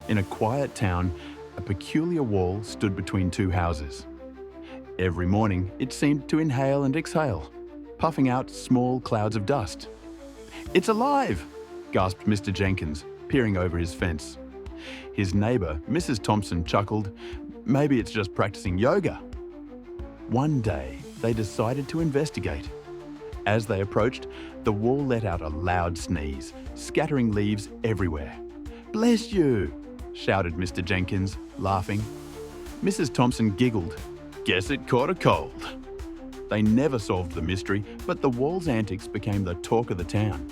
In a quiet town, a peculiar wall stood between two houses. Every morning, it seemed to inhale and exhale, puffing out small clouds of dust. "It's alive!" gasped Mr. Jenkins, peering over his fence. His neighbour, Mrs. Thompson, chuckled, "Maybe it's just practicing yoga." One day, they decided to investigate. As they approached, the wall let out a loud sneeze, scattering leaves everywhere. "Bless you!" shouted Mr. Jenkins, laughing. Mrs. Thompson giggled. "Guess it caught a cold." They never solved the mystery, but the wall's antics became the talk of the town.